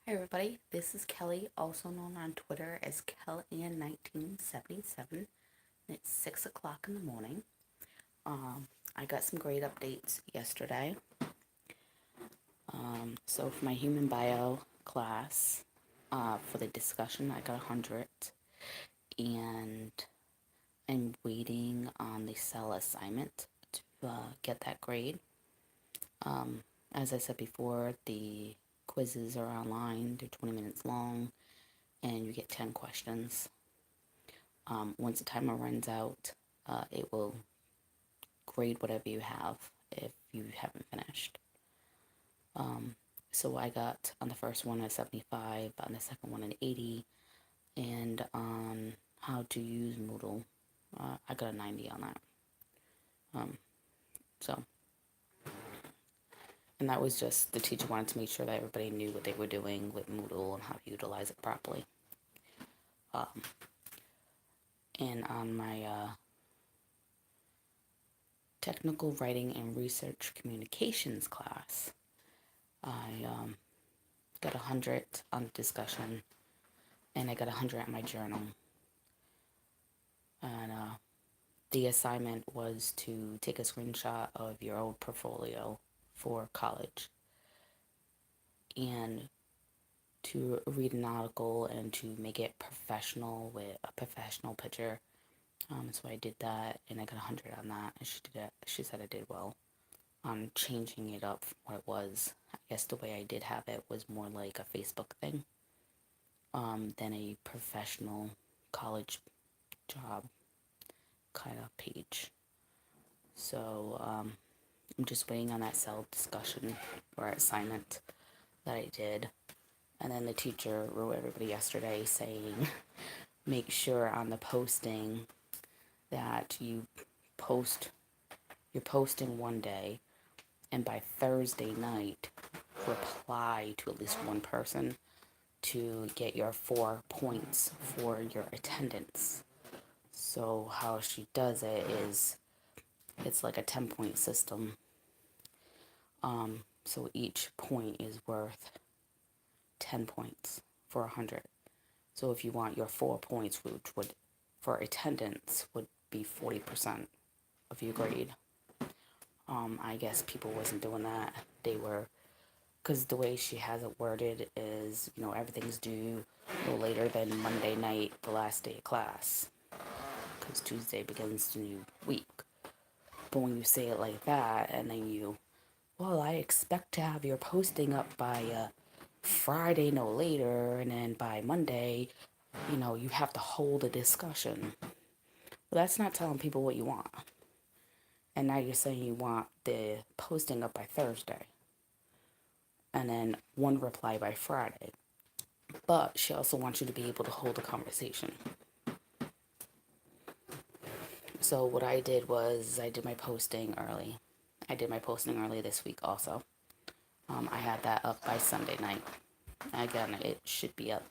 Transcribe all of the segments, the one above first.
Hi everybody, this is Kelly, also known on Twitter as Kellyann1977. And it's 6 o'clock in the morning. I got some grade updates yesterday. So for my human bio class, for the discussion, I got 100. And I'm waiting on the cell assignment to get that grade. As I said before, the quizzes are online, they're 20 minutes long, and you get 10 questions. Once the timer runs out, it will grade whatever you have if you haven't finished. So I got on the first one a 75, on the second one an 80, and on how to use Moodle, I got a 90 on that. So, and that was just the teacher wanted to make sure that everybody knew what they were doing with Moodle and how to utilize it properly. And on my technical writing and research communications class, I got 100 on the discussion, and I got 100 on my journal. And the assignment was to take a screenshot of your old portfolio for college and to read an article and to make it professional with a professional picture. So I did that, and I got 100 on that, and she did it. She said I did well on changing it up from what it was. I guess the way I did have it was more like a Facebook thing than a professional college job kind of page. So I'm just waiting on that cell discussion or assignment that I did. And then the teacher wrote everybody yesterday saying, make sure on the posting that you're posting one day, and by Thursday night, reply to at least one person to get your 4 points for your attendance. So how she does it is it's like a 10-point system. So each point is worth 10 points for 100. So if you want your 4 points, which would for attendance would be 40% of your grade. I guess people wasn't doing that. They were, because the way she has it worded is, everything's due no later than Monday night, the last day of class, because Tuesday begins the new week. But when you say it like that, and then I expect to have your posting up by Friday, no later, and then by Monday, you have to hold a discussion. Well, that's not telling people what you want. And now you're saying you want the posting up by Thursday, and then one reply by Friday. But she also wants you to be able to hold a conversation. So what I did was I did my posting early. I did my posting early this week also. I had that up by Sunday night. Again, it should be up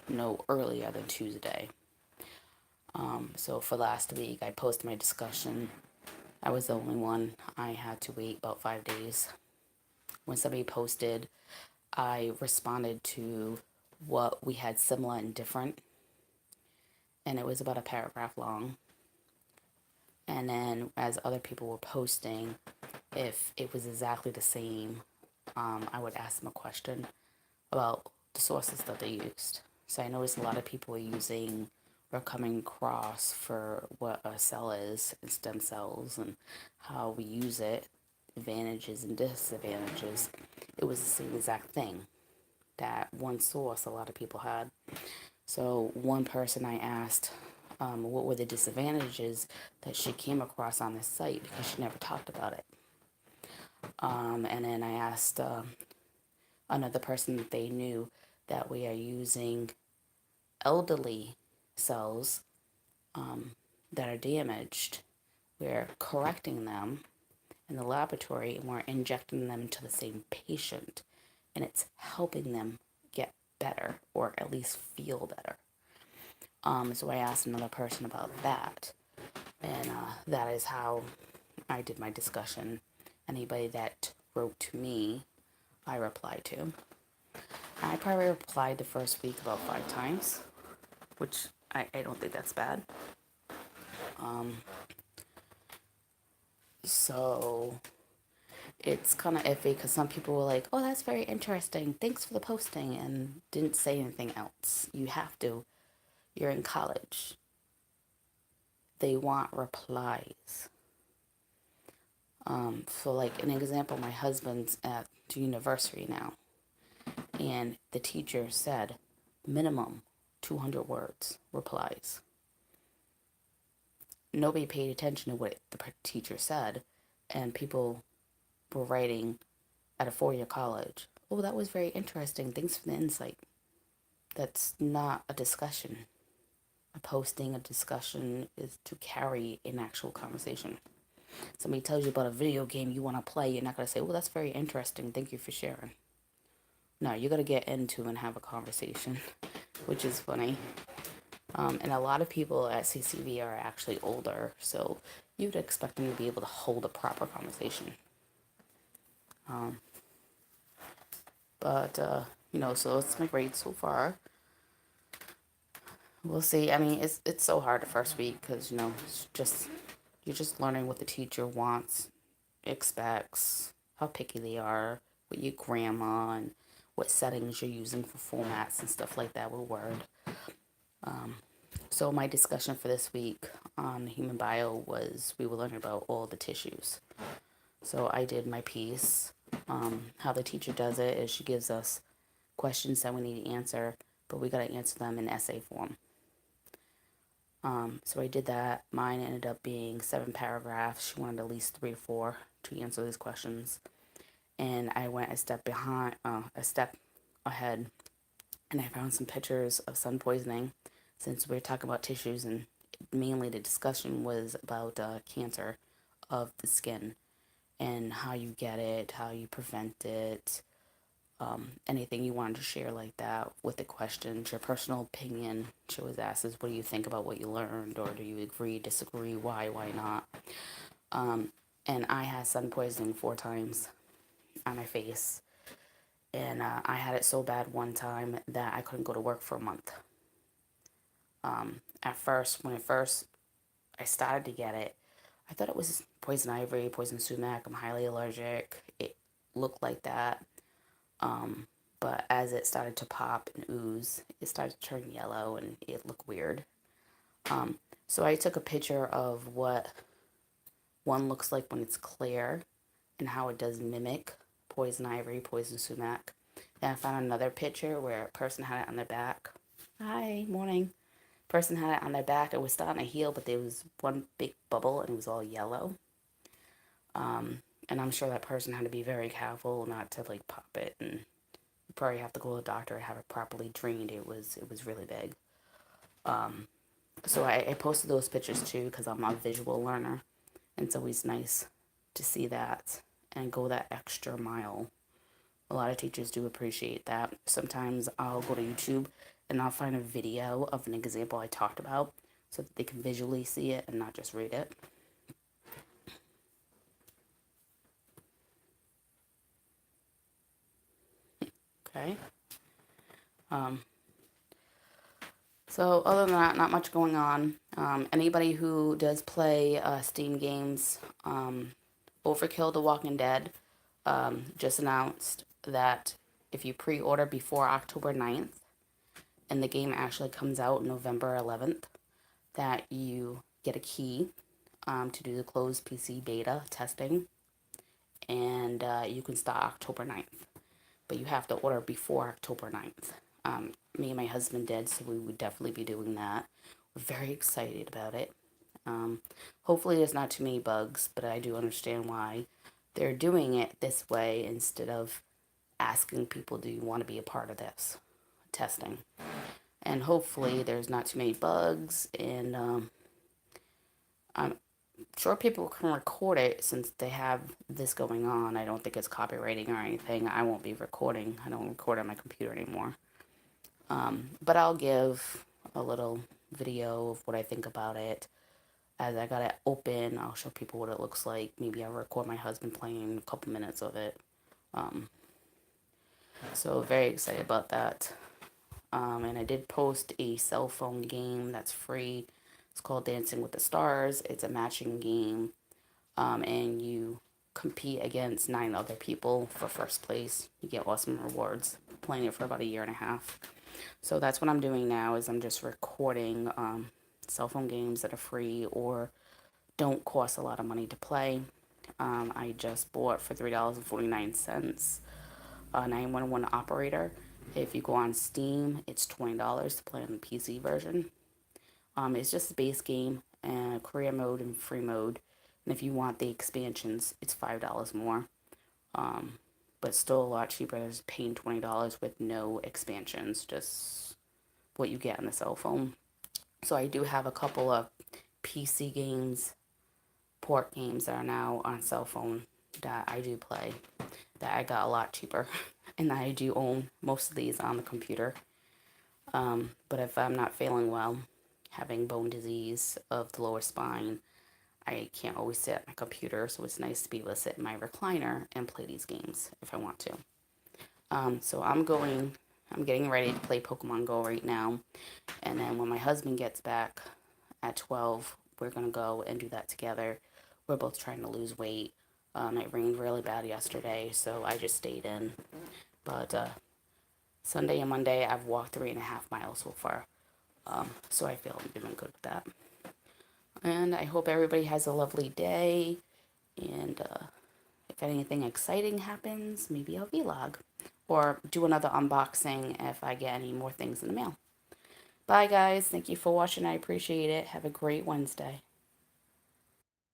no earlier than Tuesday. So for last week, I posted my discussion. I was the only one. I had to wait about 5 days. When somebody posted, I responded to what we had similar and different. And it was about a paragraph long. And then as other people were posting, if it was exactly the same, I would ask them a question about the sources that they used. So I noticed a lot of people are using or coming across for what a cell is and stem cells and how we use it, advantages and disadvantages. It was the same exact thing, that one source a lot of people had. So one person I asked what were the disadvantages that she came across on this site, because she never talked about it. And then I asked another person that they knew that we are using elderly cells that are damaged. We're correcting them in the laboratory, and we're injecting them into the same patient, and it's helping them get better, or at least feel better. So I asked another person about that, and that is how I did my discussion. Anybody that wrote to me, I replied to. I probably replied the first week about 5 times, which I don't think that's bad. So it's kind of iffy because some people were like, oh, that's very interesting. Thanks for the posting, and didn't say anything else. You have to. You're in college. They want replies. For like an example, my husband's at the university now, and the teacher said minimum 200 words replies. Nobody paid attention to what the teacher said, and people were writing at a 4-year college. Oh, that was very interesting. Thanks for the insight. That's not a discussion. A posting, a discussion is to carry an actual conversation. Somebody tells you about a video game you want to play, you're not going to say, well, that's very interesting. Thank you for sharing. No, you're going to get into and have a conversation, which is funny. And a lot of people at CCV are actually older, so you'd expect them to be able to hold a proper conversation. But so it's my grade so far. We'll see. I mean, it's so hard the first week because it's just you're just learning what the teacher wants, expects, how picky they are, what your grammar and what settings you're using for formats and stuff like that with Word. So my discussion for this week on human bio was we were learning about all the tissues. So I did my piece. How the teacher does it is she gives us questions that we need to answer, but we got to answer them in essay form. So I did that. Mine ended up being 7 paragraphs. She wanted at least 3 or 4 to answer these questions. And I went a step ahead, and I found some pictures of sun poisoning, since we were talking about tissues, and mainly the discussion was about cancer of the skin and how you get it, how you prevent it, anything you wanted to share like that with the questions, your personal opinion. She was asked is, what do you think about what you learned, or do you agree, disagree, why not? And I had sun poisoning 4 times on my face, and I had it so bad one time that I couldn't go to work for a month. At first, when I started to get it, I thought it was poison ivy, poison sumac. I'm highly allergic. It looked like that. But as it started to pop and ooze, it started to turn yellow and it looked weird. So I took a picture of what one looks like when it's clear and how it does mimic poison ivy, poison sumac. Then I found another picture where a person had it on their back. Hi, morning. Person had it on their back. It was starting to heal, but there was one big bubble and it was all yellow. And I'm sure that person had to be very careful not to like pop it, and you probably have to go to the doctor and have it properly drained. It was really big. So I posted those pictures too because I'm a visual learner, and it's always nice to see that and go that extra mile. A lot of teachers do appreciate that. Sometimes I'll go to YouTube and I'll find a video of an example I talked about so that they can visually see it and not just read it. Okay. So other than that, not much going on. Anybody who does play Steam games, Overkill The Walking Dead just announced that if you pre-order before October 9th, and the game actually comes out November 11th, that you get a key to do the closed PC beta testing, and you can start October 9th. But you have to order before October 9th. Me and my husband did, so we would definitely be doing that. We're very excited about it. Hopefully there's not too many bugs, but I do understand why they're doing it this way instead of asking people, do you want to be a part of this testing? And hopefully there's not too many bugs, and I'm sure people can record it since they have this going on. I don't think it's copywriting or anything. I won't be recording. I don't record on my computer anymore. But I'll give a little video of what I think about it. As I got it open, I'll show people what it looks like. Maybe I'll record my husband playing a couple minutes of it. So very excited about that. And I did post a cell phone game that's free. It's called Dancing with the Stars. It's a matching game, and you compete against 9 other people for first place. You get awesome rewards. Playing it for about a year and a half. So that's what I'm doing now. Is I'm just recording cell phone games that are free or don't cost a lot of money to play. I just bought for $3.49 a 911 operator. If you go on Steam, it's $20 to play on the PC version. It's just a base game and career mode and free mode. And if you want the expansions, it's $5 more. But still a lot cheaper than paying $20 with no expansions, just what you get on the cell phone. So I do have a couple of PC games, port games that are now on cell phone that I do play that I got a lot cheaper. And I do own most of these on the computer. But if I'm not feeling well, having bone disease of the lower spine, I can't always sit at my computer, so it's nice to be able to sit in my recliner and play these games if I want to. So I'm getting ready to play Pokemon Go right now. And then when my husband gets back at 12, we're going to go and do that together. We're both trying to lose weight. It rained really bad yesterday, so I just stayed in. But Sunday and Monday, I've walked 3.5 miles so far. So I feel I'm doing good with that. And I hope everybody has a lovely day. And if anything exciting happens, maybe I'll vlog or do another unboxing if I get any more things in the mail. Bye, guys. Thank you for watching. I appreciate it. Have a great Wednesday.